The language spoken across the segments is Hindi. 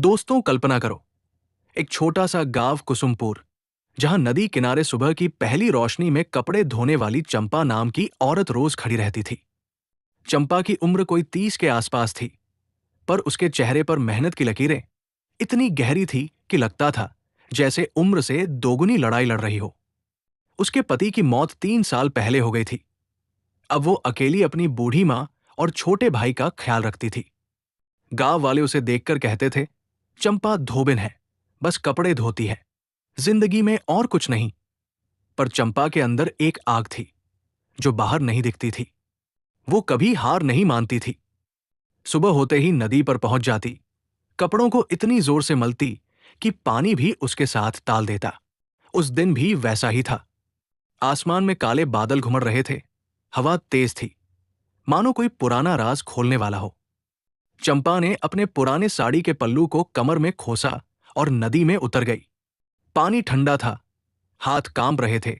दोस्तों, कल्पना करो, एक छोटा सा गांव कुसुमपुर, जहां नदी किनारे सुबह की पहली रोशनी में कपड़े धोने वाली चंपा नाम की औरत रोज खड़ी रहती थी। चंपा की उम्र कोई 30 के आसपास थी, पर उसके चेहरे पर मेहनत की लकीरें इतनी गहरी थी कि लगता था जैसे उम्र से दोगुनी लड़ाई लड़ रही हो। उसके पति की मौत 3 साल पहले हो गई थी। अब वो अकेली अपनी बूढ़ी माँ और छोटे भाई का ख्याल रखती थी। गांव वाले उसे देखकर कहते थे, चंपा धोबिन है, बस कपड़े धोती है, जिंदगी में और कुछ नहीं। पर चंपा के अंदर एक आग थी जो बाहर नहीं दिखती थी। वो कभी हार नहीं मानती थी। सुबह होते ही नदी पर पहुंच जाती, कपड़ों को इतनी जोर से मलती कि पानी भी उसके साथ ताल देता। उस दिन भी वैसा ही था। आसमान में काले बादल घुमड़ रहे थे, हवा तेज थी, मानो कोई पुराना राज खोलने वाला हो। चंपा ने अपने पुराने साड़ी के पल्लू को कमर में खोसा और नदी में उतर गई। पानी ठंडा था, हाथ कांप रहे थे,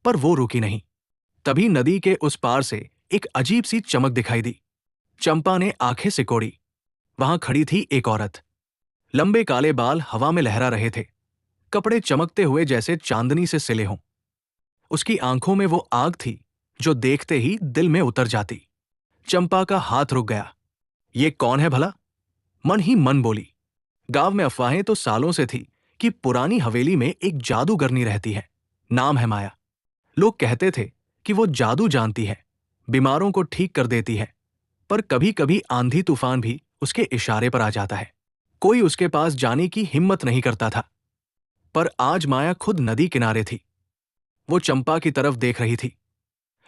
पर वो रुकी नहीं। तभी नदी के उस पार से एक अजीब सी चमक दिखाई दी। चंपा ने आंखें सिकोड़ी। वहां खड़ी थी एक औरत। लंबे काले बाल हवा में लहरा रहे थे, कपड़े चमकते हुए जैसे चांदनी से सिले हों। उसकी आंखों में वो आग थी जो देखते ही दिल में उतर जाती। चंपा का हाथ रुक गया। ये कौन है भला? मन ही मन बोली। गांव में अफवाहें तो सालों से थी कि पुरानी हवेली में एक जादूगरनी रहती है, नाम है माया। लोग कहते थे कि वो जादू जानती है, बीमारों को ठीक कर देती है, पर कभी कभी आंधी तूफान भी उसके इशारे पर आ जाता है। कोई उसके पास जाने की हिम्मत नहीं करता था। पर आज माया खुद नदी किनारे थी। वो चंपा की तरफ देख रही थी,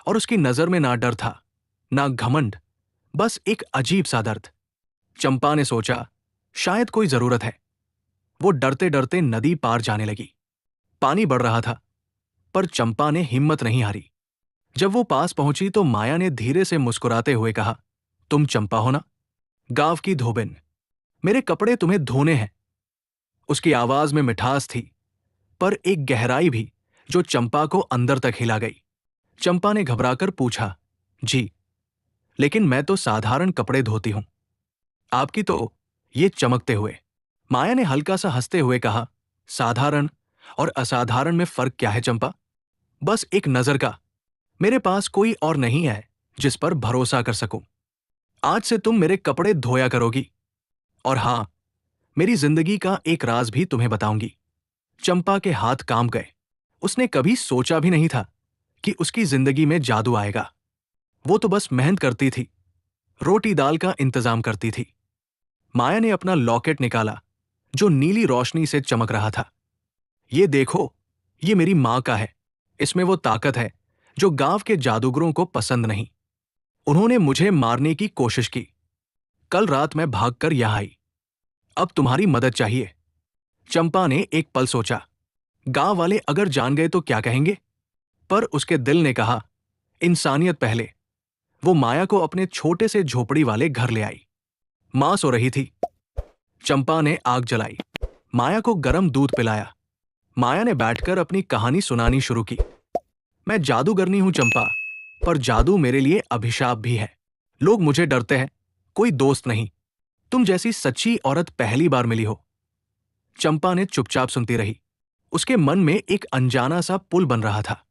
और उसकी नजर में ना डर था, ना घमंड, बस एक अजीब सा दर्द। चंपा ने सोचा, शायद कोई जरूरत है। वो डरते डरते नदी पार जाने लगी। पानी बढ़ रहा था, पर चंपा ने हिम्मत नहीं हारी। जब वो पास पहुंची तो माया ने धीरे से मुस्कुराते हुए कहा, तुम चंपा हो ना, गांव की धोबिन? मेरे कपड़े तुम्हें धोने हैं। उसकी आवाज में मिठास थी, पर एक गहराई भी जो चंपा को अंदर तक हिला गई। चंपा ने घबराकर पूछा, जी, लेकिन मैं तो साधारण कपड़े धोती हूं, आपकी तो ये चमकते हुए। माया ने हल्का सा हंसते हुए कहा, साधारण और असाधारण में फर्क क्या है चंपा? बस एक नजर का। मेरे पास कोई और नहीं है जिस पर भरोसा कर सकूं। आज से तुम मेरे कपड़े धोया करोगी। और हां, मेरी जिंदगी का एक राज भी तुम्हें बताऊंगी। चंपा के हाथ कांप गए। उसने कभी सोचा भी नहीं था कि उसकी जिंदगी में जादू आएगा। वो तो बस मेहनत करती थी, रोटी दाल का इंतजाम करती थी। माया ने अपना लॉकेट निकाला जो नीली रोशनी से चमक रहा था। ये देखो, ये मेरी मां का है। इसमें वो ताकत है जो गांव के जादूगरों को पसंद नहीं। उन्होंने मुझे मारने की कोशिश की। कल रात मैं भागकर यहां आई। अब तुम्हारी मदद चाहिए। चंपा ने एक पल सोचा, गांव वाले अगर जान गए तो क्या कहेंगे? पर उसके दिल ने कहा, इंसानियत पहले। वो माया को अपने छोटे से झोपड़ी वाले घर ले आई। मां सो रही थी। चंपा ने आग जलाई, माया को गर्म दूध पिलाया। माया ने बैठकर अपनी कहानी सुनानी शुरू की। मैं जादूगरनी हूं चंपा, पर जादू मेरे लिए अभिशाप भी है। लोग मुझे डरते हैं, कोई दोस्त नहीं। तुम जैसी सच्ची औरत पहली बार मिली हो। चंपा ने चुपचाप सुनती रही। उसके मन में एक अनजाना सा पुल बन रहा था।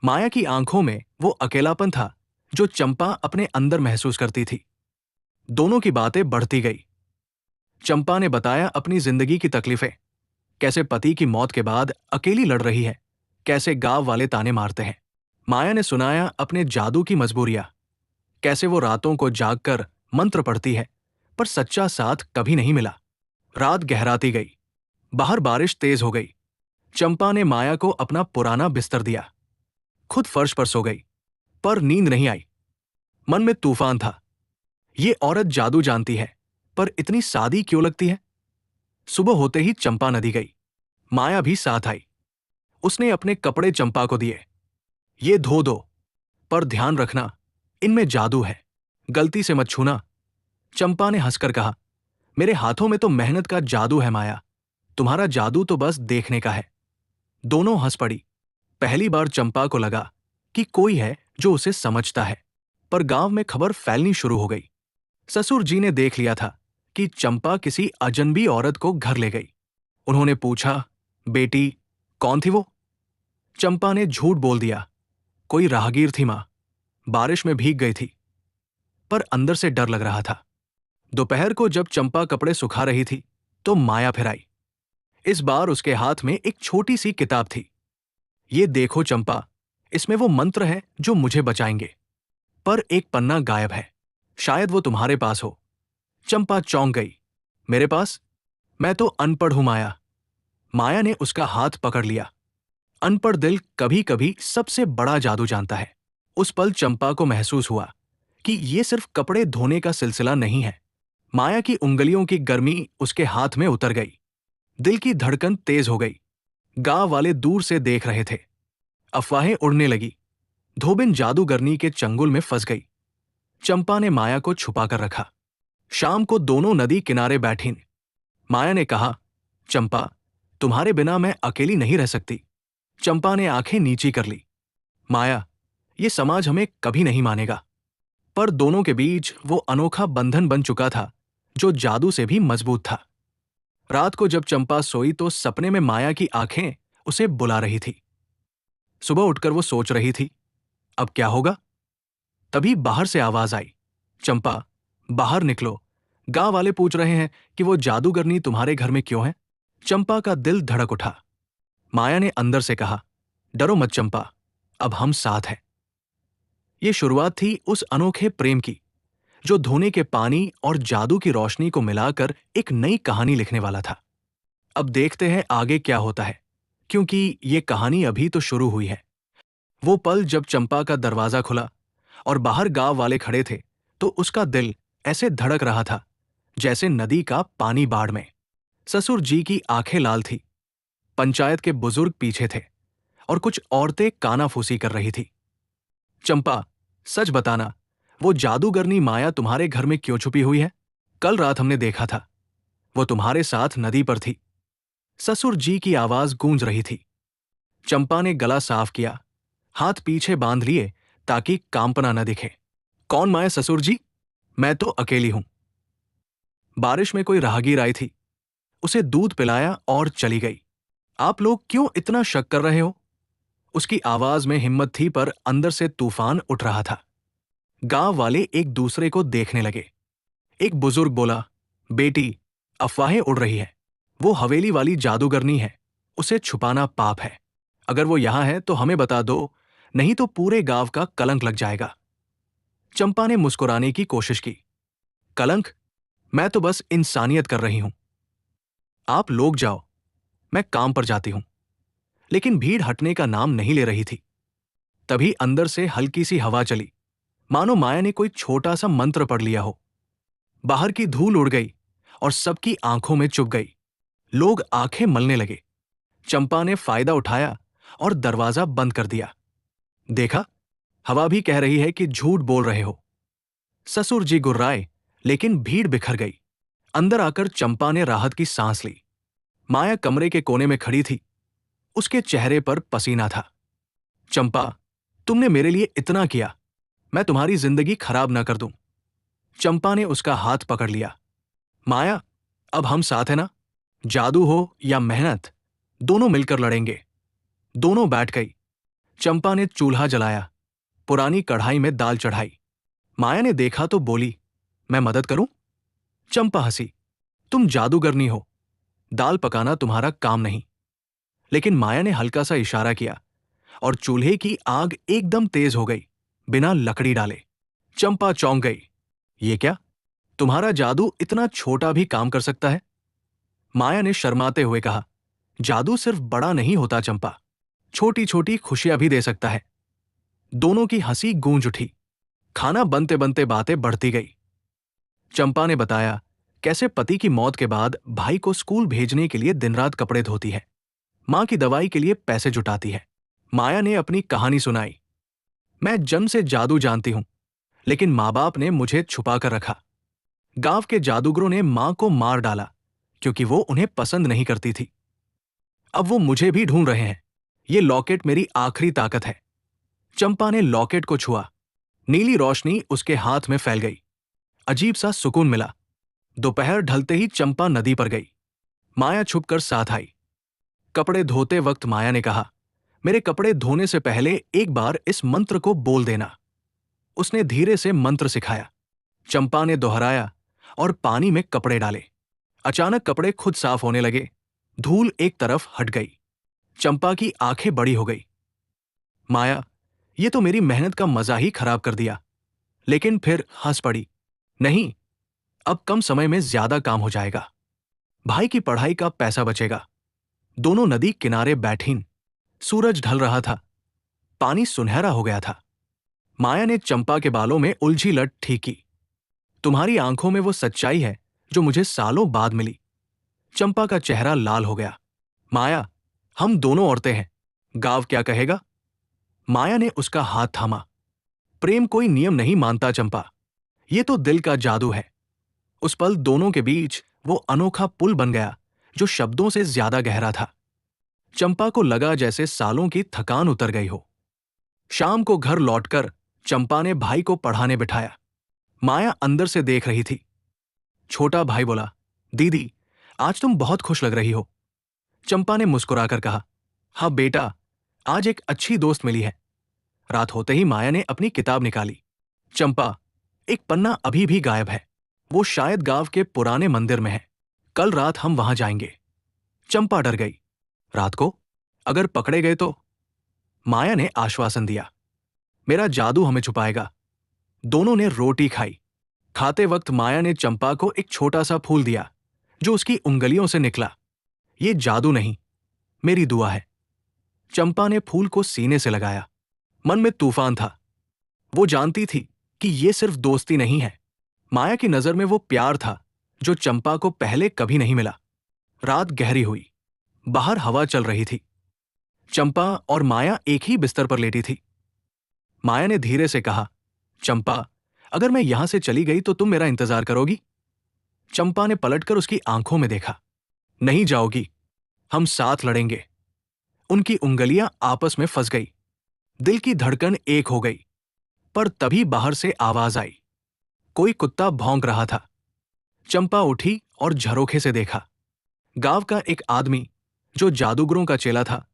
माया की आंखों में वो अकेलापन था जो चंपा अपने अंदर महसूस करती थी। दोनों की बातें बढ़ती गई। चंपा ने बताया अपनी जिंदगी की तकलीफें, कैसे पति की मौत के बाद अकेली लड़ रही है, कैसे गांव वाले ताने मारते हैं। माया ने सुनाया अपने जादू की मजबूरियां, कैसे वो रातों को जागकर मंत्र पढ़ती है, पर सच्चा साथ कभी नहीं मिला। रात गहराती गई, बाहर बारिश तेज हो गई। चंपा ने माया को अपना पुराना बिस्तर दिया, खुद फर्श पर सो गई, पर नींद नहीं आई। मन में तूफान था। ये औरत जादू जानती है, पर इतनी सादी क्यों लगती है? सुबह होते ही चंपा नदी गई। माया भी साथ आई। उसने अपने कपड़े चंपा को दिए। ये धो दो, पर ध्यान रखना, इनमें जादू है, गलती से मत छूना। चंपा ने हंसकर कहा, मेरे हाथों में तो मेहनत का जादू है माया, तुम्हारा जादू तो बस देखने का है। दोनों हंस पड़ी। पहली बार चंपा को लगा कि कोई है जो उसे समझता है। पर गांव में खबर फैलनी शुरू हो गई। ससुर जी ने देख लिया था कि चंपा किसी अजनबी औरत को घर ले गई। उन्होंने पूछा, बेटी, कौन थी वो? चंपा ने झूठ बोल दिया, कोई राहगीर थी मां, बारिश में भीग गई थी। पर अंदर से डर लग रहा था। दोपहर को जब चंपा कपड़े सुखा रही थी तो माया फिर आई। इस बार उसके हाथ में एक छोटी सी किताब थी। ये देखो चंपा, इसमें वो मंत्र हैं जो मुझे बचाएंगे। पर एक पन्ना गायब है, शायद वो तुम्हारे पास हो। चंपा चौंक गई। मेरे पास? मैं तो अनपढ़ हूं माया। माया ने उसका हाथ पकड़ लिया। अनपढ़ दिल कभी कभी सबसे बड़ा जादू जानता है। उस पल चंपा को महसूस हुआ कि ये सिर्फ कपड़े धोने का सिलसिला नहीं है। माया की उंगलियों की गर्मी उसके हाथ में उतर गई। दिल की धड़कन तेज हो गई। गांव वाले दूर से देख रहे थे। अफवाहें उड़ने लगी। धोबिन जादूगरनी के चंगुल में फंस गई। चंपा ने माया को छुपा कर रखा। शाम को दोनों नदी किनारे बैठीं। माया ने कहा, चंपा, तुम्हारे बिना मैं अकेली नहीं रह सकती। चंपा ने आंखें नीची कर ली। माया, ये समाज हमें कभी नहीं मानेगा। पर दोनों के बीच वो अनोखा बंधन बन चुका था जो जादू से भी मजबूत था। रात को जब चंपा सोई तो सपने में माया की आंखें उसे बुला रही थी। सुबह उठकर वो सोच रही थी, अब क्या होगा? तभी बाहर से आवाज आई, चंपा, बाहर निकलो। गांव वाले पूछ रहे हैं कि वो जादूगरनी तुम्हारे घर में क्यों है। चंपा का दिल धड़क उठा। माया ने अंदर से कहा, डरो मत चंपा, अब हम साथ हैं। ये शुरुआत थी उस अनोखे प्रेम की जो धोने के पानी और जादू की रोशनी को मिलाकर एक नई कहानी लिखने वाला था। अब देखते हैं आगे क्या होता है, क्योंकि ये कहानी अभी तो शुरू हुई है। वो पल जब चंपा का दरवाजा खुला और बाहर गांव वाले खड़े थे तो उसका दिल ऐसे धड़क रहा था जैसे नदी का पानी बाढ़ में। ससुर जी की आंखें लाल थी। पंचायत के बुजुर्ग पीछे थे और कुछ औरतें कानाफूसी कर रही थी। चंपा, सच बताना, वो जादूगरनी माया तुम्हारे घर में क्यों छुपी हुई है? कल रात हमने देखा था, वो तुम्हारे साथ नदी पर थी। ससुर जी की आवाज गूंज रही थी। चंपा ने गला साफ किया, हाथ पीछे बांध लिए ताकि कांपना न दिखे। कौन माया ससुर जी? मैं तो अकेली हूं। बारिश में कोई राहगीर आई थी, उसे दूध पिलाया और चली गई। आप लोग क्यों इतना शक कर रहे हो? उसकी आवाज में हिम्मत थी पर अंदर से तूफान उठ रहा था। गांव वाले एक दूसरे को देखने लगे। एक बुजुर्ग बोला, बेटी, अफवाहें उड़ रही है। वो हवेली वाली जादूगरनी है, उसे छुपाना पाप है। अगर वो यहां है तो हमें बता दो, नहीं तो पूरे गांव का कलंक लग जाएगा। चंपा ने मुस्कुराने की कोशिश की। कलंक? मैं तो बस इंसानियत कर रही हूं। आप लोग जाओ, मैं काम पर जाती हूं। लेकिन भीड़ हटने का नाम नहीं ले रही थी। तभी अंदर से हल्की सी हवा चली, मानो माया ने कोई छोटा सा मंत्र पढ़ लिया हो। बाहर की धूल उड़ गई और सबकी आंखों में चुभ गई। लोग आंखें मलने लगे। चंपा ने फायदा उठाया और दरवाजा बंद कर दिया। देखा, हवा भी कह रही है कि झूठ बोल रहे हो। ससुर जी गुर्राए, लेकिन भीड़ बिखर गई। अंदर आकर चंपा ने राहत की सांस ली। माया कमरे के कोने में खड़ी थी। उसके चेहरे पर पसीना था। चंपा, तुमने मेरे लिए इतना किया, मैं तुम्हारी जिंदगी खराब ना कर दूं। चंपा ने उसका हाथ पकड़ लिया। माया, अब हम साथ हैं ना? जादू हो या मेहनत, दोनों मिलकर लड़ेंगे। दोनों बैठ गई। चंपा ने चूल्हा जलाया, पुरानी कढ़ाई में दाल चढ़ाई। माया ने देखा तो बोली, मैं मदद करूं? चंपा हंसी, तुम जादूगरनी हो, दाल पकाना तुम्हारा काम नहीं। लेकिन माया ने हल्का सा इशारा किया और चूल्हे की आग एकदम तेज हो गई, बिना लकड़ी डाले। चंपा चौंक गई। ये क्या? तुम्हारा जादू इतना छोटा भी काम कर सकता है? माया ने शर्माते हुए कहा, जादू सिर्फ बड़ा नहीं होता चंपा, छोटी छोटी खुशियां भी दे सकता है। दोनों की हंसी गूंज उठी। खाना बनते बनते बातें बढ़ती गई। चंपा ने बताया कैसे पति की मौत के बाद भाई को स्कूल भेजने के लिए दिन रात कपड़े धोती है, मां की दवाई के लिए पैसे जुटाती है। माया ने अपनी कहानी सुनाई। मैं जन्म से जादू जानती हूं, लेकिन मां बाप ने मुझे छुपा कर रखा। गांव के जादूगरों ने मां को मार डाला क्योंकि वो उन्हें पसंद नहीं करती थी। अब वो मुझे भी ढूंढ रहे हैं। ये लॉकेट मेरी आखिरी ताकत है। चंपा ने लॉकेट को छुआ। नीली रोशनी उसके हाथ में फैल गई। अजीब सा सुकून मिला। दोपहर ढलते ही चंपा नदी पर गई। माया छुपकर साथ आई। कपड़े धोते वक्त माया ने कहा, मेरे कपड़े धोने से पहले एक बार इस मंत्र को बोल देना। उसने धीरे से मंत्र सिखाया। चंपा ने दोहराया और पानी में कपड़े डाले। अचानक कपड़े खुद साफ होने लगे। धूल एक तरफ हट गई। चंपा की आंखें बड़ी हो गई। माया, ये तो मेरी मेहनत का मजा ही खराब कर दिया। लेकिन फिर हंस पड़ी। नहीं, अब कम समय में ज्यादा काम हो जाएगा। भाई की पढ़ाई का पैसा बचेगा। दोनों नदी किनारे बैठीं। सूरज ढल रहा था। पानी सुनहरा हो गया था। माया ने चंपा के बालों में उलझी लट ठीक की। तुम्हारी आंखों में वो सच्चाई है जो मुझे सालों बाद मिली। चंपा का चेहरा लाल हो गया। माया, हम दोनों औरतें हैं। गांव क्या कहेगा? माया ने उसका हाथ थामा। प्रेम कोई नियम नहीं मानता चंपा। ये तो दिल का जादू है। उस पल दोनों के बीच वो अनोखा पुल बन गया जो शब्दों से ज्यादा गहरा था। चंपा को लगा जैसे सालों की थकान उतर गई हो। शाम को घर लौटकर चंपा ने भाई को पढ़ाने बिठाया। माया अंदर से देख रही थी। छोटा भाई बोला, दीदी, आज तुम बहुत खुश लग रही हो। चंपा ने मुस्कुराकर कहा, हाँ बेटा, आज एक अच्छी दोस्त मिली है। रात होते ही माया ने अपनी किताब निकाली। चंपा, एक पन्ना अभी भी गायब है। वो शायद गांव के पुराने मंदिर में है। कल रात हम वहां जाएंगे। चंपा डर गई। रात को? अगर पकड़े गए तो? माया ने आश्वासन दिया, मेरा जादू हमें छुपाएगा। दोनों ने रोटी खाई। खाते वक्त माया ने चंपा को एक छोटा सा फूल दिया जो उसकी उंगलियों से निकला। ये जादू नहीं, मेरी दुआ है। चंपा ने फूल को सीने से लगाया। मन में तूफान था। वो जानती थी कि ये सिर्फ दोस्ती नहीं है। माया की नजर में वो प्यार था जो चंपा को पहले कभी नहीं मिला। रात गहरी हुई। बाहर हवा चल रही थी। चंपा और माया एक ही बिस्तर पर लेटी थी। माया ने धीरे से कहा, चंपा, अगर मैं यहां से चली गई तो तुम मेरा इंतजार करोगी? चंपा ने पलटकर उसकी आंखों में देखा। नहीं जाओगी, हम साथ लड़ेंगे। उनकी उंगलियां आपस में फंस गई। दिल की धड़कन एक हो गई। पर तभी बाहर से आवाज आई। कोई कुत्ता भौंक रहा था। चंपा उठी और झरोखे से देखा। गांव का एक आदमी जो जादूगरों का चेला था,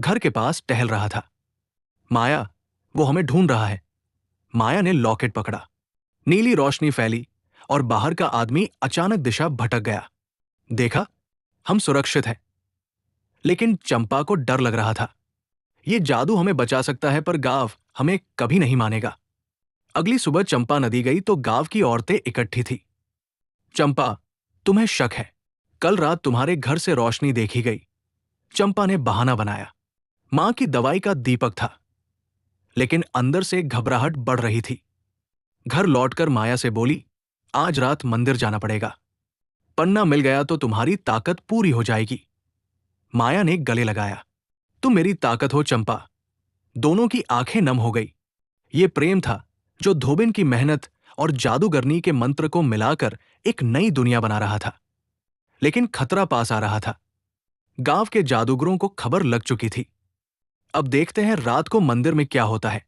घर के पास टहल रहा था। माया, वो हमें ढूंढ रहा है। माया ने लॉकेट पकड़ा। नीली रोशनी फैली और बाहर का आदमी अचानक दिशा भटक गया। देखा, हम सुरक्षित हैं। लेकिन चंपा को डर लग रहा था। ये जादू हमें बचा सकता है पर गांव हमें कभी नहीं मानेगा। अगली सुबह चंपा नदी गई तो गांव की औरतें इकट्ठी थी। चंपा, तुम्हें शक है। कल रात तुम्हारे घर से रोशनी देखी गई। चंपा ने बहाना बनाया। मां की दवाई का दीपक था। लेकिन अंदर से घबराहट बढ़ रही थी। घर लौटकर माया से बोली, आज रात मंदिर जाना पड़ेगा। पन्ना मिल गया तो तुम्हारी ताकत पूरी हो जाएगी। माया ने गले लगाया। तुम मेरी ताकत हो चंपा। दोनों की आंखें नम हो गई। ये प्रेम था जो धोबिन की मेहनत और जादूगरनी के मंत्र को मिलाकर एक नई दुनिया बना रहा था। लेकिन खतरा पास आ रहा था। गांव के जादूगरों को खबर लग चुकी थी। अब देखते हैं रात को मंदिर में क्या होता है,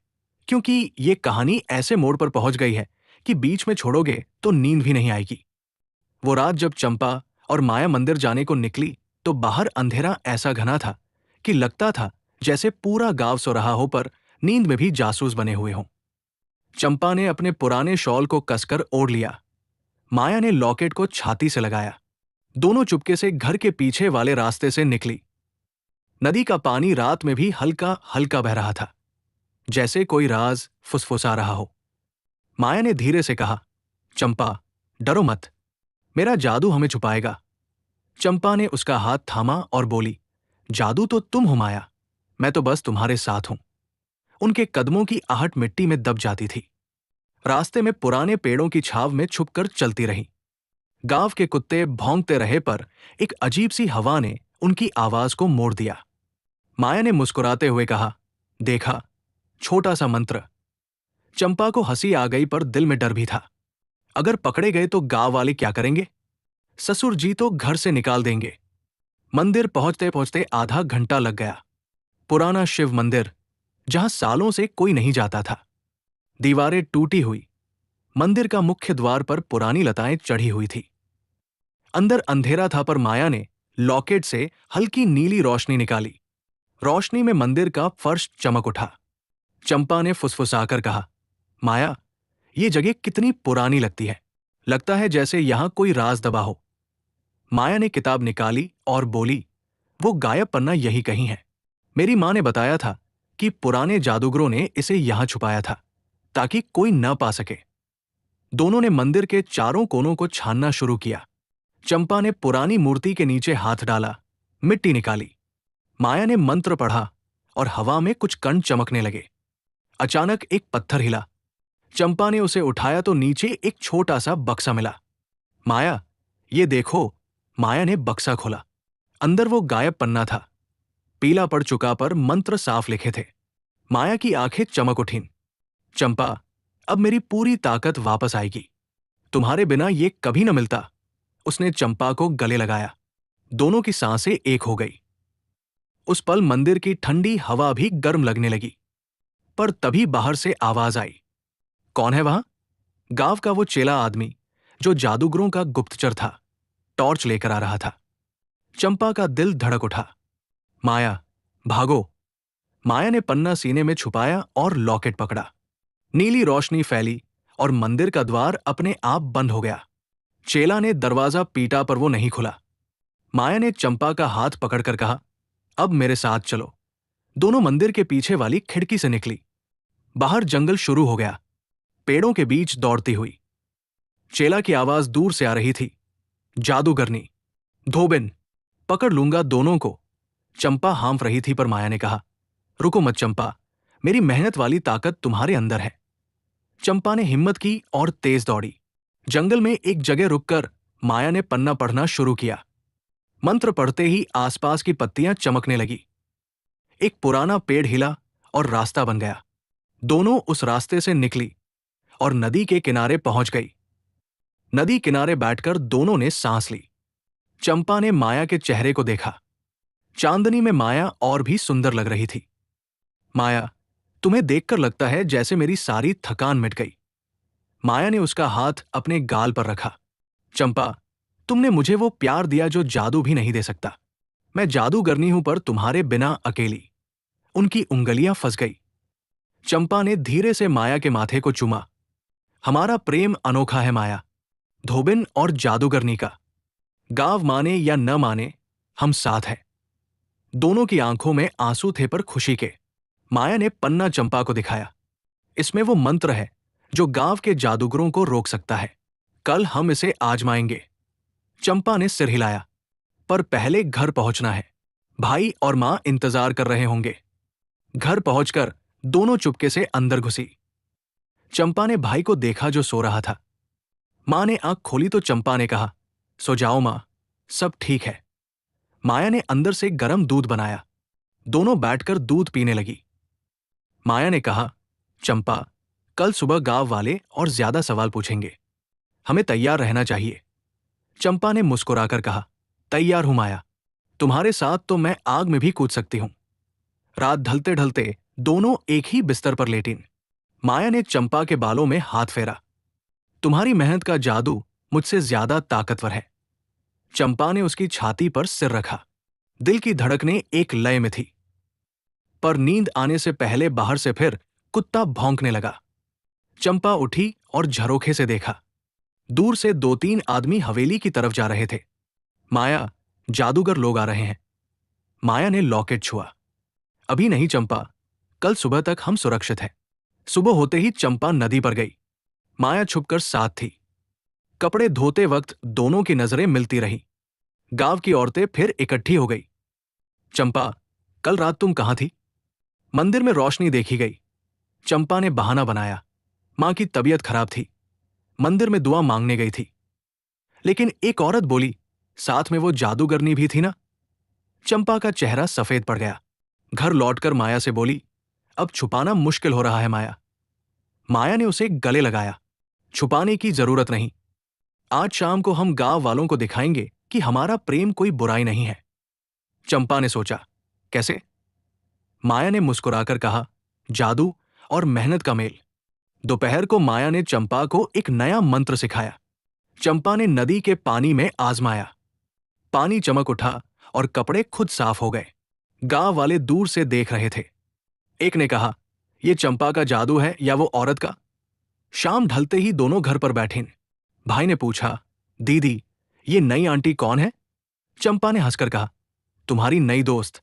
क्योंकि ये कहानी ऐसे मोड़ पर पहुंच गई है कि बीच में छोड़ोगे तो नींद भी नहीं आएगी। वो रात जब चंपा और माया मंदिर जाने को निकली तो बाहर अंधेरा ऐसा घना था कि लगता था जैसे पूरा गांव सो रहा हो पर नींद में भी जासूस बने हुए हों। चंपा ने अपने पुराने शॉल को कसकर ओढ़ लिया। माया ने लॉकेट को छाती से लगाया। दोनों चुपके से घर के पीछे वाले रास्ते से निकली। नदी का पानी रात में भी हल्का हल्का बह रहा था, जैसे कोई राज फुसफुसा रहा हो। माया ने धीरे से कहा, चंपा, डरो मत, मेरा जादू हमें छुपाएगा। चंपा ने उसका हाथ थामा और बोली, जादू तो तुम हो माया, मैं तो बस तुम्हारे साथ हूं। उनके कदमों की आहट मिट्टी में दब जाती थी। रास्ते में पुराने पेड़ों की छाव में छुपकर चलती रही। गांव के कुत्ते भौंकते रहे पर एक अजीब सी हवा ने उनकी आवाज को मोड़ दिया। माया ने मुस्कुराते हुए कहा, देखा, छोटा सा मंत्र। चंपा को हंसी आ गई पर दिल में डर भी था। अगर पकड़े गए तो गांव वाले क्या करेंगे? ससुर जी तो घर से निकाल देंगे। मंदिर पहुंचते पहुंचते आधा घंटा लग गया। पुराना शिव मंदिर, जहां सालों से कोई नहीं जाता था। दीवारें टूटी हुई। मंदिर का मुख्य द्वार पर पुरानी लताएं चढ़ी हुई थी। अंदर अंधेरा था, पर माया ने लॉकेट से हल्की नीली रोशनी निकाली। रोशनी में मंदिर का फर्श चमक उठा। चंपा ने फुसफुसाकर कहा, माया, ये जगह कितनी पुरानी लगती है। लगता है जैसे यहां कोई राज दबा हो। माया ने किताब निकाली और बोली, वो गायब पन्ना यही कहीं है। मेरी मां ने बताया था कि पुराने जादूगरों ने इसे यहां छुपाया था ताकि कोई न पा सके। दोनों ने मंदिर के चारों कोनों को छानना शुरू किया। चंपा ने पुरानी मूर्ति के नीचे हाथ डाला, मिट्टी निकाली। माया ने मंत्र पढ़ा और हवा में कुछ कण चमकने लगे। अचानक एक पत्थर हिला। चंपा ने उसे उठाया तो नीचे एक छोटा सा बक्सा मिला। माया, ये देखो। माया ने बक्सा खोला। अंदर वो गायब पन्ना था, पीला पड़ चुका, पर मंत्र साफ लिखे थे। माया की आंखें चमक उठीं। चंपा, अब मेरी पूरी ताकत वापस आएगी। तुम्हारे बिना ये कभी न मिलता। उसने चंपा को गले लगाया। दोनों की सांसें एक हो गई। उस पल मंदिर की ठंडी हवा भी गर्म लगने लगी। पर तभी बाहर से आवाज आई। कौन है वहां? गांव का वो चेला आदमी जो जादूगरों का गुप्तचर था, टॉर्च लेकर आ रहा था। चंपा का दिल धड़क उठा। माया, भागो। माया ने पन्ना सीने में छुपाया और लॉकेट पकड़ा। नीली रोशनी फैली और मंदिर का द्वार अपने आप बंद हो गया। चेला ने दरवाजा पीटा, पर वो नहीं खुला। माया ने चंपा का हाथ पकड़कर कहा, अब मेरे साथ चलो। दोनों मंदिर के पीछे वाली खिड़की से निकली। बाहर जंगल शुरू हो गया, पेड़ों के बीच दौड़ती हुई। चेला की आवाज दूर से आ रही थी, जादूगरनी, धोबिन, पकड़ लूंगा दोनों को। चंपा हाँफ रही थी, पर माया ने कहा, रुको मत चंपा, मेरी मेहनत वाली ताकत तुम्हारे अंदर है। चंपा ने हिम्मत की और तेज दौड़ी। जंगल में एक जगह रुककर माया ने पन्ना पढ़ना शुरू किया। मंत्र पढ़ते ही आसपास की पत्तियां चमकने लगी। एक पुराना पेड़ हिला और रास्ता बन गया। दोनों उस रास्ते से निकली और नदी के किनारे पहुंच गई। नदी किनारे बैठकर दोनों ने सांस ली। चंपा ने माया के चेहरे को देखा। चांदनी में माया और भी सुंदर लग रही थी। माया, तुम्हें देखकर लगता है जैसे मेरी सारी थकान मिट गई। माया ने उसका हाथ अपने गाल पर रखा। चंपा, तुमने मुझे वो प्यार दिया जो जादू भी नहीं दे सकता। मैं जादूगरनी हूं, पर तुम्हारे बिना अकेली। उनकी उंगलियां फंस गई। चंपा ने धीरे से माया के माथे को चूमा। हमारा प्रेम अनोखा है माया, धोबिन और जादूगरनी का। गांव माने या न माने, हम साथ हैं। दोनों की आंखों में आंसू थे, पर खुशी के। माया ने पन्ना चंपा को दिखाया। इसमें वो मंत्र है जो गांव के जादूगरों को रोक सकता है। कल हम इसे आजमाएंगे। चंपा ने सिर हिलाया, पर पहले घर पहुंचना है। भाई और मां इंतजार कर रहे होंगे। घर पहुंचकर दोनों चुपके से अंदर घुसी। चंपा ने भाई को देखा जो सो रहा था। मां ने आंख खोली तो चंपा ने कहा, सो जाओ मां, सब ठीक है। माया ने अंदर से गर्म दूध बनाया। दोनों बैठकर दूध पीने लगी। माया ने कहा, चंपा, कल सुबह गांव वाले और ज्यादा सवाल पूछेंगे। हमें तैयार रहना चाहिए। चंपा ने मुस्कुराकर कहा, तैयार हूं माया। तुम्हारे साथ तो मैं आग में भी कूद सकती हूं। रात ढलते ढलते दोनों एक ही बिस्तर पर लेटीं। माया ने चंपा के बालों में हाथ फेरा। तुम्हारी मेहनत का जादू मुझसे ज्यादा ताकतवर है। चंपा ने उसकी छाती पर सिर रखा। दिल की धड़कनें एक लय में थी। पर नींद आने से पहले बाहर से फिर कुत्ता भौंकने लगा। चंपा उठी और झरोखे से देखा। दूर से 2-3 आदमी हवेली की तरफ जा रहे थे। माया, जादूगर लोग आ रहे हैं। माया ने लॉकेट छुआ। अभी नहीं चंपा, कल सुबह तक हम सुरक्षित हैं। सुबह होते ही चंपा नदी पर गई। माया छुपकर साथ थी। कपड़े धोते वक्त दोनों की नजरें मिलती रही। गांव की औरतें फिर इकट्ठी हो गई। चंपा, कल रात तुम कहां थी? मंदिर में रोशनी देखी गई। चंपा ने बहाना बनाया, मां की तबीयत खराब थी, मंदिर में दुआ मांगने गई थी। लेकिन एक औरत बोली, साथ में वो जादूगरनी भी थी ना। चंपा का चेहरा सफेद पड़ गया। घर लौटकर माया से बोली, अब छुपाना मुश्किल हो रहा है माया। माया ने उसे गले लगाया। छुपाने की जरूरत नहीं। आज शाम को हम गांव वालों को दिखाएंगे कि हमारा प्रेम कोई बुराई नहीं है। चंपा ने सोचा, कैसे? माया ने मुस्कुराकर कहा, जादू और मेहनत का मेल। दोपहर को माया ने चंपा को एक नया मंत्र सिखाया। चंपा ने नदी के पानी में आजमाया। पानी चमक उठा और कपड़े खुद साफ हो गए। गांव वाले दूर से देख रहे थे। एक ने कहा, यह चंपा का जादू है या वो औरत का? शाम ढलते ही दोनों घर पर बैठे। भाई ने पूछा, दीदी, ये नई आंटी कौन है? चंपा ने हंसकर कहा, तुम्हारी नई दोस्त।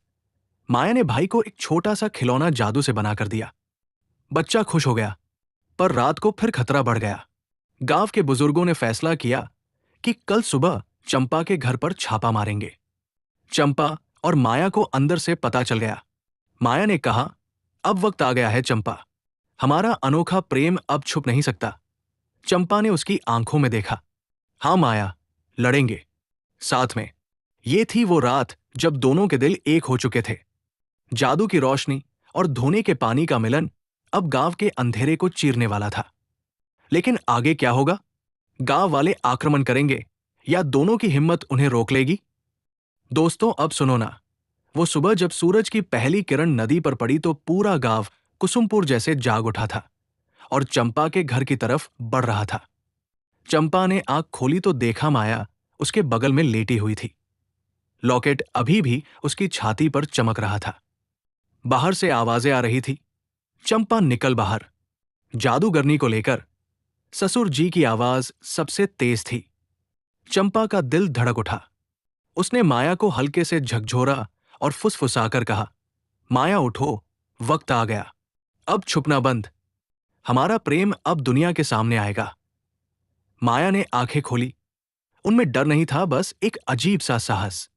माया ने भाई को एक छोटा सा खिलौना जादू से बनाकर दिया। बच्चा खुश हो गया, पर रात को फिर खतरा बढ़ गया। गांव के बुजुर्गों ने फैसला किया कि कल सुबह चंपा के घर पर छापा मारेंगे। चंपा और माया को अंदर से पता चल गया। माया ने कहा, अब वक्त आ गया है चंपा, हमारा अनोखा प्रेम अब छुप नहीं सकता। चंपा ने उसकी आंखों में देखा। हाँ माया, लड़ेंगे साथ में। ये थी वो रात जब दोनों के दिल एक हो चुके थे। जादू की रोशनी और धोने के पानी का मिलन अब गांव के अंधेरे को चीरने वाला था। लेकिन आगे क्या होगा? गांव वाले आक्रमण करेंगे या दोनों की हिम्मत उन्हें रोक लेगी? दोस्तों, अब सुनो ना। वो सुबह जब सूरज की पहली किरण नदी पर पड़ी तो पूरा गांव कुसुमपुर जैसे जाग उठा था और चंपा के घर की तरफ बढ़ रहा था। चंपा ने आंख खोली तो देखा माया उसके बगल में लेटी हुई थी। लॉकेट अभी भी उसकी छाती पर चमक रहा था। बाहर से आवाजें आ रही थी। चंपा निकल बाहर। जादूगरनी को लेकर ससुर जी की आवाज सबसे तेज थी। चंपा का दिल धड़क उठा। उसने माया को हल्के से झकझोरा और फुसफुसाकर कहा, माया उठो, वक्त आ गया, अब छुपना बंद, हमारा प्रेम अब दुनिया के सामने आएगा। माया ने आंखें खोली। उनमें डर नहीं था, बस एक अजीब सा साहस।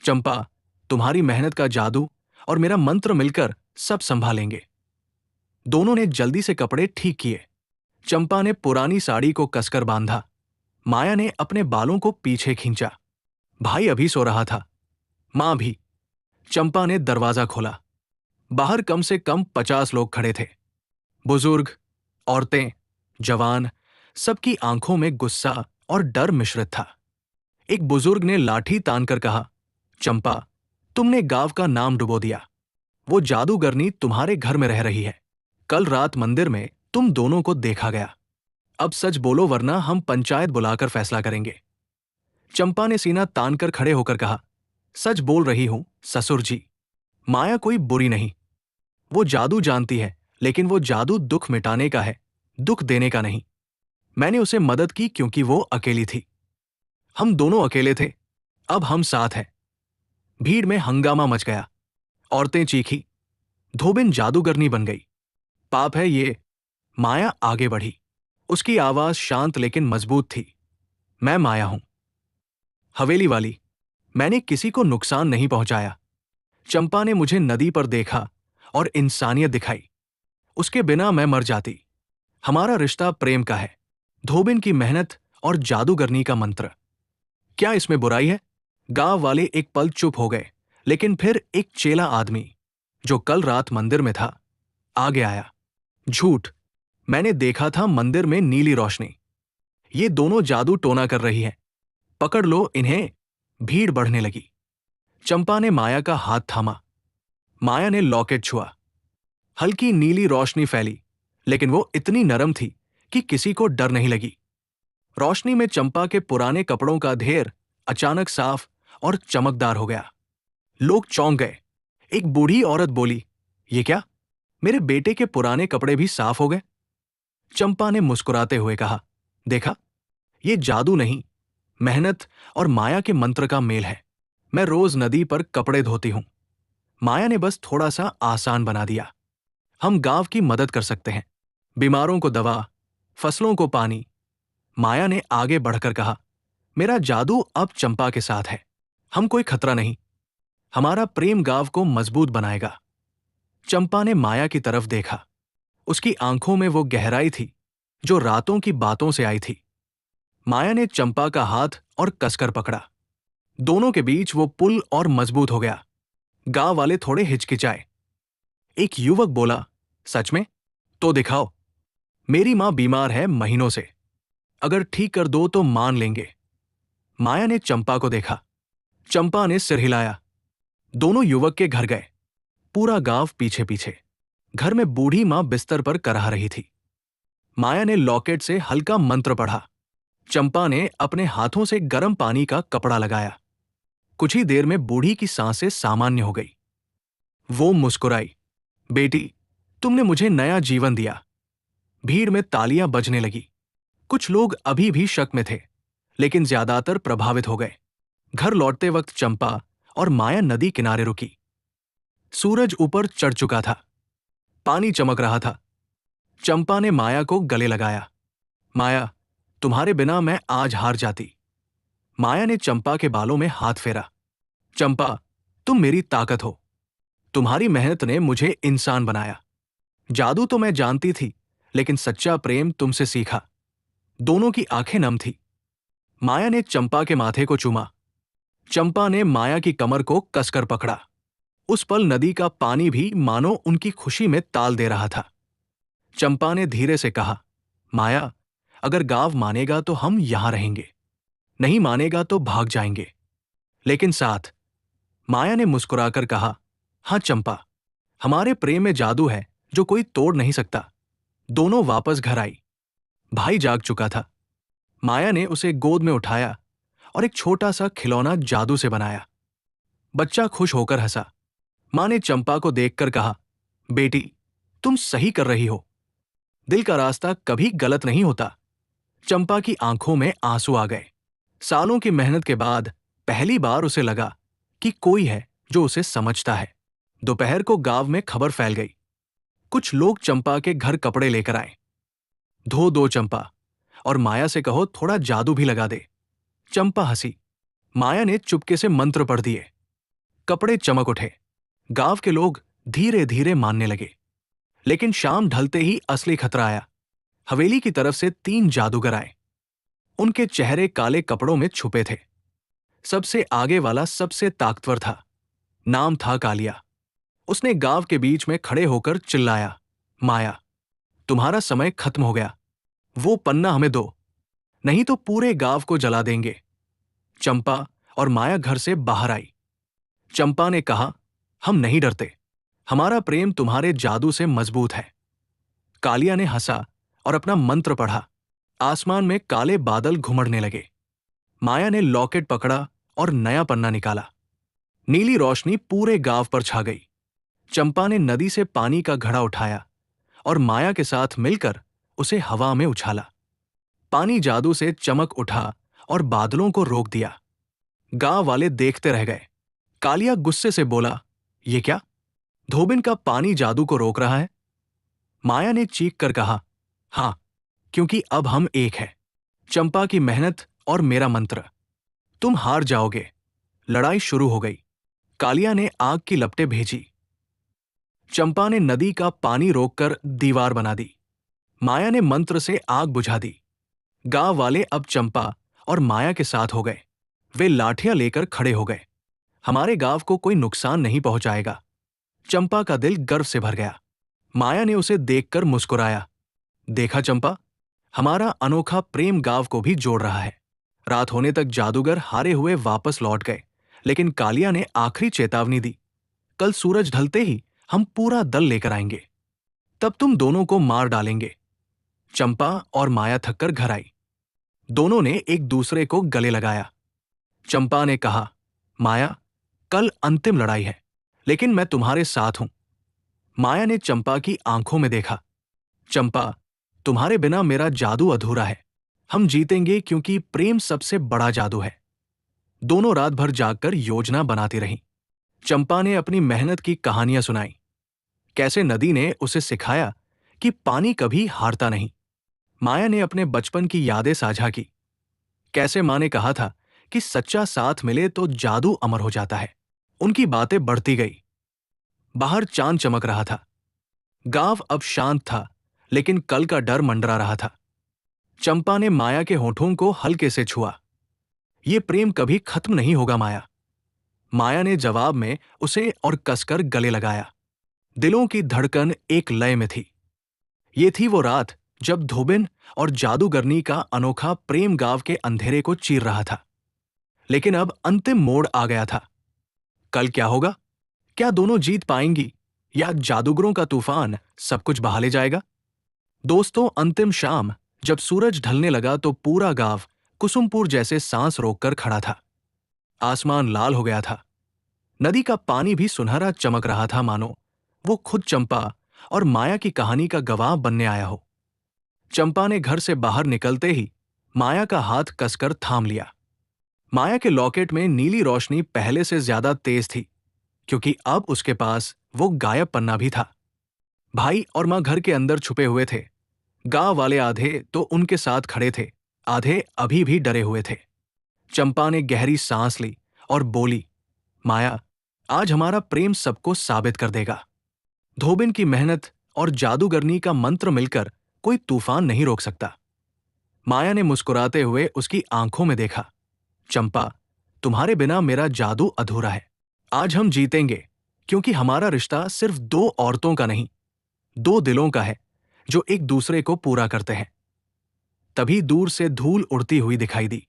चंपा, तुम्हारी मेहनत का जादू और मेरा मंत्र मिलकर सब संभालेंगे। दोनों ने जल्दी से कपड़े ठीक किए। चंपा ने पुरानी साड़ी को कसकर बांधा। माया ने अपने बालों को पीछे खींचा। भाई अभी सो रहा था, मां भी। चंपा ने दरवाजा खोला। बाहर कम से कम 50 लोग खड़े थे। बुजुर्ग, औरतें, जवान, सबकी आंखों में गुस्सा और डर मिश्रित था। एक बुजुर्ग ने लाठी तानकर कहा, चंपा, तुमने गांव का नाम डुबो दिया। वो जादूगरनी तुम्हारे घर में रह रही है। कल रात मंदिर में तुम दोनों को देखा गया। अब सच बोलो वरना हम पंचायत बुलाकर फैसला करेंगे। चंपा ने सीना तानकर खड़े होकर कहा, सच बोल रही हूं ससुर जी। माया कोई बुरी नहीं। वो जादू जानती है, लेकिन वो जादू दुख मिटाने का है, दुख देने का नहीं। मैंने उसे मदद की क्योंकि वो अकेली थी। हम दोनों अकेले थे, अब हम साथ हैं। भीड़ में हंगामा मच गया। औरतें चीखी, धोबिन जादूगरनी बन गई, पाप है ये। माया आगे बढ़ी। उसकी आवाज शांत लेकिन मजबूत थी। मैं माया हूं, हवेली वाली। मैंने किसी को नुकसान नहीं पहुंचाया। चंपा ने मुझे नदी पर देखा और इंसानियत दिखाई। उसके बिना मैं मर जाती। हमारा रिश्ता प्रेम का है, धोबिन की मेहनत और जादूगरनी का मंत्र। क्या इसमें बुराई है? गांव वाले एक पल चुप हो गए, लेकिन फिर एक चेला आदमी जो कल रात मंदिर में था आगे आया। झूठ, मैंने देखा था मंदिर में नीली रोशनी। ये दोनों जादू टोना कर रही है, पकड़ लो इन्हें। भीड़ बढ़ने लगी। चंपा ने माया का हाथ थामा। माया ने लॉकेट छुआ। हल्की नीली रोशनी फैली, लेकिन वो इतनी नरम थी कि किसी को डर नहीं लगी। रोशनी में चंपा के पुराने कपड़ों का ढेर अचानक साफ और चमकदार हो गया। लोग चौंक गए। एक बूढ़ी औरत बोली, ये क्या? मेरे बेटे के पुराने कपड़े भी साफ हो गए। चंपा ने मुस्कुराते हुए कहा, देखा, ये जादू नहीं, मेहनत और माया के मंत्र का मेल है। मैं रोज नदी पर कपड़े धोती हूं। माया ने बस थोड़ा सा आसान बना दिया। हम गांव की मदद कर सकते हैं, बीमारों को दवा, फसलों को पानी। माया ने आगे बढ़कर कहा, मेरा जादू अब चंपा के साथ है। हम कोई खतरा नहीं। हमारा प्रेम गांव को मजबूत बनाएगा। चंपा ने माया की तरफ देखा। उसकी आंखों में वो गहराई थी जो रातों की बातों से आई थी। माया ने चंपा का हाथ और कसकर पकड़ा। दोनों के बीच वो पुल और मजबूत हो गया। गांव वाले थोड़े हिचकिचाए। एक युवक बोला, सच में? तो दिखाओ। मेरी मां बीमार है महीनों से, अगर ठीक कर दो तो मान लेंगे। माया ने चंपा को देखा। चंपा ने सिर हिलाया। दोनों युवक के घर गए। पूरा गांव पीछे पीछे। घर में बूढ़ी मां बिस्तर पर कराह रही थी। माया ने लॉकेट से हल्का मंत्र पढ़ा। चंपा ने अपने हाथों से गर्म पानी का कपड़ा लगाया। कुछ ही देर में बूढ़ी की सांसें सामान्य हो गई। वो मुस्कुराई। बेटी, तुमने मुझे नया जीवन दिया। भीड़ में तालियां बजने लगी। कुछ लोग अभी भी शक में थे, लेकिन ज्यादातर प्रभावित हो गए। घर लौटते वक्त चंपा और माया नदी किनारे रुकी। सूरज ऊपर चढ़ चुका था। पानी चमक रहा था। चंपा ने माया को गले लगाया। माया, तुम्हारे बिना मैं आज हार जाती। माया ने चंपा के बालों में हाथ फेरा। चंपा, तुम मेरी ताकत हो। तुम्हारी मेहनत ने मुझे इंसान बनाया। जादू तो मैं जानती थी, लेकिन सच्चा प्रेम तुमसे सीखा। दोनों की आंखें नम थी। माया ने चंपा के माथे को चूमा। चंपा ने माया की कमर को कसकर पकड़ा। उस पल नदी का पानी भी मानो उनकी खुशी में ताल दे रहा था। चंपा ने धीरे से कहा, माया, अगर गांव मानेगा तो हम यहां रहेंगे, नहीं मानेगा तो भाग जाएंगे, लेकिन साथ। माया ने मुस्कुराकर कहा, हां चंपा, हमारे प्रेम में जादू है जो कोई तोड़ नहीं सकता। दोनों वापस घर आई। भाई जाग चुका था। माया ने उसे गोद में उठाया और एक छोटा सा खिलौना जादू से बनाया। बच्चा खुश होकर हंसा। मां ने चंपा को देखकर कहा, बेटी, तुम सही कर रही हो। दिल का रास्ता कभी गलत नहीं होता। चंपा की आंखों में आंसू आ गए। सालों की मेहनत के बाद पहली बार उसे लगा कि कोई है जो उसे समझता है। दोपहर को गांव में खबर फैल गई। कुछ लोग चंपा के घर कपड़े लेकर आए। धो दो चंपा, और माया से कहो थोड़ा जादू भी लगा दे। चंपा हंसी। माया ने चुपके से मंत्र पढ़ दिए। कपड़े चमक उठे। गांव के लोग धीरे धीरे मानने लगे। लेकिन शाम ढलते ही असली खतरा आया। हवेली की तरफ से 3 जादूगर आए। उनके चेहरे काले कपड़ों में छुपे थे। सबसे आगे वाला सबसे ताकतवर था। नाम था कालिया। उसने गांव के बीच में खड़े होकर चिल्लाया, माया, तुम्हारा समय खत्म हो गया। वो पन्ना हमें दो, नहीं तो पूरे गांव को जला देंगे। चंपा और माया घर से बाहर आई। चंपा ने कहा, हम नहीं डरते। हमारा प्रेम तुम्हारे जादू से मजबूत है। कालिया ने हंसा और अपना मंत्र पढ़ा। आसमान में काले बादल घुमड़ने लगे। माया ने लॉकेट पकड़ा और नया पन्ना निकाला। नीली रोशनी पूरे गांव पर छा गई। चंपा ने नदी से पानी का घड़ा उठाया और माया के साथ मिलकर उसे हवा में उछाला। पानी जादू से चमक उठा और बादलों को रोक दिया। गांव वाले देखते रह गए। कालिया गुस्से से बोला, ये क्या? धोबिन का पानी जादू को रोक रहा है? माया ने चीख कर कहा, हां, क्योंकि अब हम एक हैं। चंपा की मेहनत और मेरा मंत्र। तुम हार जाओगे। लड़ाई शुरू हो गई। कालिया ने आग की लपटें भेजी। चंपा ने नदी का पानी रोककर दीवार बना दी। माया ने मंत्र से आग बुझा दी। गांव वाले अब चंपा और माया के साथ हो गए। वे लाठियां लेकर खड़े हो गए। हमारे गांव को कोई नुकसान नहीं पहुंचाएगा। चंपा का दिल गर्व से भर गया। माया ने उसे देखकर मुस्कुराया। देखा चंपा, हमारा अनोखा प्रेम गांव को भी जोड़ रहा है। रात होने तक जादूगर हारे हुए वापस लौट गए, लेकिन कालिया ने आखिरी चेतावनी दी, कल सूरज ढलते ही हम पूरा दल लेकर आएंगे। तब तुम दोनों को मार डालेंगे। चंपा और माया थककर घर आई। दोनों ने एक दूसरे को गले लगाया। चंपा ने कहा, माया, कल अंतिम लड़ाई है, लेकिन मैं तुम्हारे साथ हूं। माया ने चंपा की आंखों में देखा। चंपा, तुम्हारे बिना मेरा जादू अधूरा है। हम जीतेंगे क्योंकि प्रेम सबसे बड़ा जादू है। दोनों रात भर जागकर योजना बनाती रहीं। चंपा ने अपनी मेहनत की कहानियां सुनाई। कैसे नदी ने उसे सिखाया कि पानी कभी हारता नहीं। माया ने अपने बचपन की यादें साझा की। कैसे मां ने कहा था कि सच्चा साथ मिले तो जादू अमर हो जाता है। उनकी बातें बढ़ती गई। बाहर चांद चमक रहा था। गांव अब शांत था, लेकिन कल का डर मंडरा रहा था। चंपा ने माया के होठों को हल्के से छुआ। ये प्रेम कभी खत्म नहीं होगा माया। माया ने जवाब में उसे और कसकर गले लगाया। दिलों की धड़कन एक लय में थी। ये थी वो रात जब धोबिन और जादूगरनी का अनोखा प्रेम गांव के अंधेरे को चीर रहा था। लेकिन अब अंतिम मोड़ आ गया था। कल क्या होगा? क्या दोनों जीत पाएंगी या जादूगरों का तूफान सब कुछ बहा ले जाएगा? दोस्तों, अंतिम शाम जब सूरज ढलने लगा तो पूरा गांव कुसुमपुर जैसे सांस रोककर खड़ा था। आसमान लाल हो गया था। नदी का पानी भी सुनहरा चमक रहा था, मानो वो खुद चंपा और माया की कहानी का गवाह बनने आया हो। चंपा ने घर से बाहर निकलते ही माया का हाथ कसकर थाम लिया। माया के लॉकेट में नीली रोशनी पहले से ज्यादा तेज थी, क्योंकि अब उसके पास वो गायब पन्ना भी था। भाई और मां घर के अंदर छुपे हुए थे। गांव वाले आधे तो उनके साथ खड़े थे, आधे अभी भी डरे हुए थे। चंपा ने गहरी सांस ली और बोली, माया, आज हमारा प्रेम सबको साबित कर देगा। धोबिन की मेहनत और जादूगरनी का मंत्र मिलकर कोई तूफान नहीं रोक सकता। माया ने मुस्कुराते हुए उसकी आंखों में देखा। चंपा, तुम्हारे बिना मेरा जादू अधूरा है। आज हम जीतेंगे, क्योंकि हमारा रिश्ता सिर्फ दो औरतों का नहीं, दो दिलों का है जो एक दूसरे को पूरा करते हैं। तभी दूर से धूल उड़ती हुई दिखाई दी।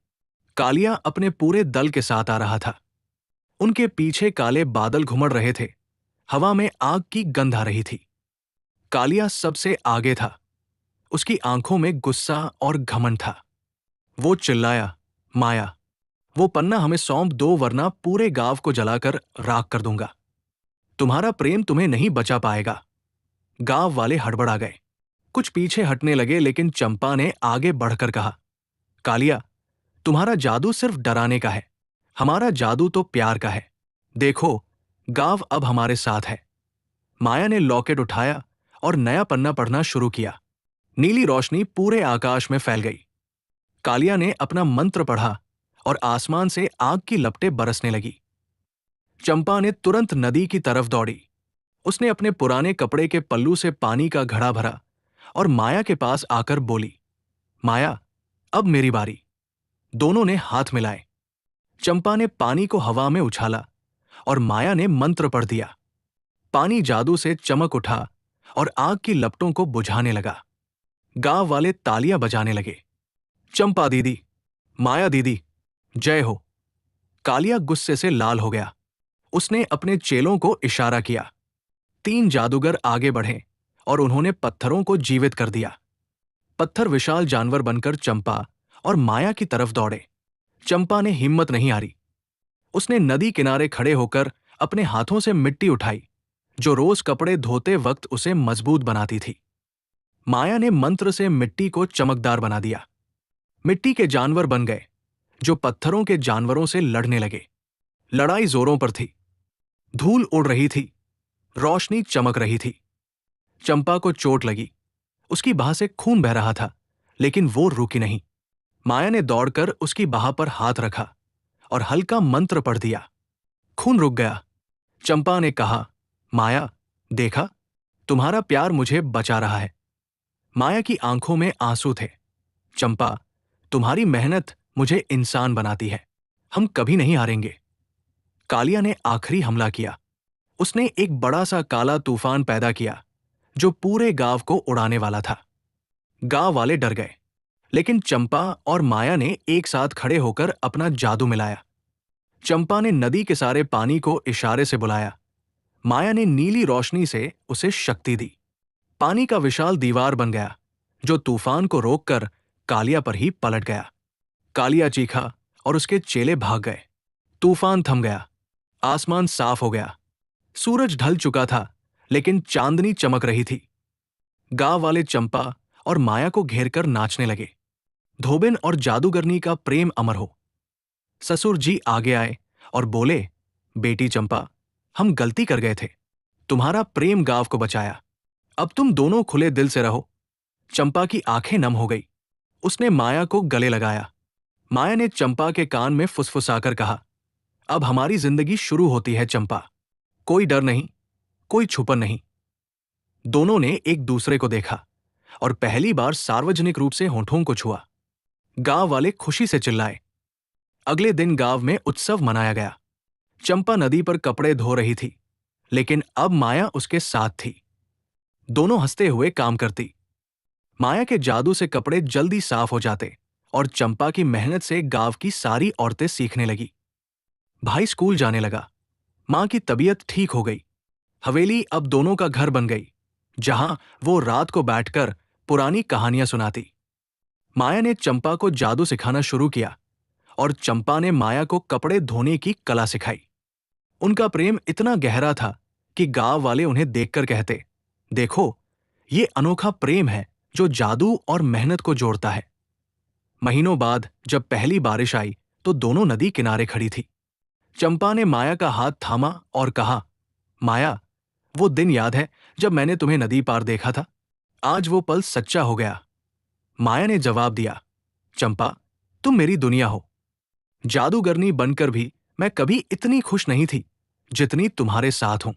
कालिया अपने पूरे दल के साथ आ रहा था। उनके पीछे काले बादल घुमड़ रहे थे। हवा में आग की गंध आ रही थी। कालिया सबसे आगे था। उसकी आंखों में गुस्सा और घमंड था। वो चिल्लाया, माया, वो पन्ना हमें सौंप दो, वरना पूरे गांव को जलाकर राख कर दूंगा। तुम्हारा प्रेम तुम्हें नहीं बचा पाएगा। गांव वाले हड़बड़ा गए। कुछ पीछे हटने लगे, लेकिन चंपा ने आगे बढ़कर कहा, कालिया, तुम्हारा जादू सिर्फ डराने का है, हमारा जादू तो प्यार का है। देखो, गांव अब हमारे साथ है। माया ने लॉकेट उठाया और नया पन्ना पढ़ना शुरू किया। नीली रोशनी पूरे आकाश में फैल गई। कालिया ने अपना मंत्र पढ़ा और आसमान से आग की लपटें बरसने लगी। चंपा ने तुरंत नदी की तरफ दौड़ी। उसने अपने पुराने कपड़े के पल्लू से पानी का घड़ा भरा और माया के पास आकर बोली, माया, अब मेरी बारी। दोनों ने हाथ मिलाए। चंपा ने पानी को हवा में उछाला और माया ने मंत्र पढ़ दिया। पानी जादू से चमक उठा और आग की लपटों को बुझाने लगा। गांव वाले तालियां बजाने लगे। चंपा दीदी, माया दीदी, जय हो। कालिया गुस्से से लाल हो गया। उसने अपने चेलों को इशारा किया। 3 जादूगर आगे बढ़े और उन्होंने पत्थरों को जीवित कर दिया। पत्थर विशाल जानवर बनकर चंपा और माया की तरफ दौड़े। चंपा ने हिम्मत नहीं हारी। उसने नदी किनारे खड़े होकर अपने हाथों से मिट्टी उठाई, जो रोज कपड़े धोते वक्त उसे मजबूत बनाती थी। माया ने मंत्र से मिट्टी को चमकदार बना दिया। मिट्टी के जानवर बन गए, जो पत्थरों के जानवरों से लड़ने लगे। लड़ाई जोरों पर थी। धूल उड़ रही थी, रोशनी चमक रही थी। चंपा को चोट लगी। उसकी बाह से खून बह रहा था, लेकिन वो रुकी नहीं। माया ने दौड़कर उसकी बाह पर हाथ रखा और हल्का मंत्र पढ़ दिया। खून रुक गया। चंपा ने कहा, माया, देखा, तुम्हारा प्यार मुझे बचा रहा है। माया की आंखों में आंसू थे। चंपा, तुम्हारी मेहनत मुझे इंसान बनाती है। हम कभी नहीं हारेंगे। कालिया ने आखिरी हमला किया। उसने एक बड़ा सा काला तूफान पैदा किया, जो पूरे गांव को उड़ाने वाला था। गांव वाले डर गए, लेकिन चंपा और माया ने एक साथ खड़े होकर अपना जादू मिलाया। चंपा ने नदी के सारे पानी को इशारे से बुलाया। माया ने नीली रोशनी से उसे शक्ति दी। पानी का विशाल दीवार बन गया, जो तूफान को रोककर कालिया पर ही पलट गया। कालिया चीखा और उसके चेले भाग गए। तूफान थम गया। आसमान साफ हो गया। सूरज ढल चुका था, लेकिन चांदनी चमक रही थी। गांव वाले चंपा और माया को घेरकर नाचने लगे। धोबिन और जादूगरनी का प्रेम अमर हो। ससुर जी आगे आए और बोले, बेटी चंपा, हम गलती कर गए थे। तुम्हारा प्रेम गांव को बचाया। अब तुम दोनों खुले दिल से रहो। चंपा की आंखें नम हो गई। उसने माया को गले लगाया। माया ने चंपा के कान में फुसफुसाकर कहा, अब हमारी जिंदगी शुरू होती है चंपा। कोई डर नहीं, कोई छुपन नहीं। दोनों ने एक दूसरे को देखा और पहली बार सार्वजनिक रूप से होठों को छुआ। गांव वाले खुशी से चिल्लाए। अगले दिन गांव में उत्सव मनाया गया। चंपा नदी पर कपड़े धो रही थी, लेकिन अब माया उसके साथ थी। दोनों हंसते हुए काम करती। माया के जादू से कपड़े जल्दी साफ हो जाते और चंपा की मेहनत से गांव की सारी औरतें सीखने लगी। भाई स्कूल जाने लगा। मां की तबीयत ठीक हो गई। हवेली अब दोनों का घर बन गई, जहां वो रात को बैठकर पुरानी कहानियां सुनाती। माया ने चंपा को जादू सिखाना शुरू किया और चंपा ने माया को कपड़े धोने की कला सिखाई। उनका प्रेम इतना गहरा था कि गांव वाले उन्हें देखकर कहते, देखो, ये अनोखा प्रेम है जो जादू और मेहनत को जोड़ता है। महीनों बाद जब पहली बारिश आई तो दोनों नदी किनारे खड़ी थी। चंपा ने माया का हाथ थामा और कहा, माया, वो दिन याद है जब मैंने तुम्हें नदी पार देखा था? आज वो पल सच्चा हो गया। माया ने जवाब दिया, चंपा, तुम मेरी दुनिया हो। जादूगरनी बनकर भी मैं कभी इतनी खुश नहीं थी जितनी तुम्हारे साथ हूं।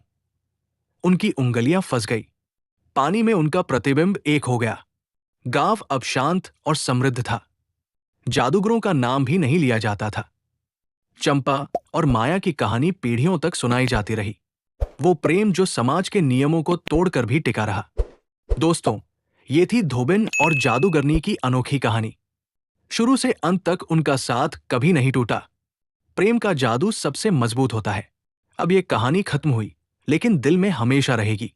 उनकी उंगलियां फंस गई। पानी में उनका प्रतिबिंब एक हो गया। गांव अब शांत और समृद्ध था। जादूगरों का नाम भी नहीं लिया जाता था। चंपा और माया की कहानी पीढ़ियों तक सुनाई जाती रही। वो प्रेम जो समाज के नियमों को तोड़कर भी टिका रहा। दोस्तों, ये थी धोबिन और जादूगरनी की अनोखी कहानी। शुरू से अंत तक उनका साथ कभी नहीं टूटा। प्रेम का जादू सबसे मजबूत होता है। अब ये कहानी खत्म हुई, लेकिन दिल में हमेशा रहेगी।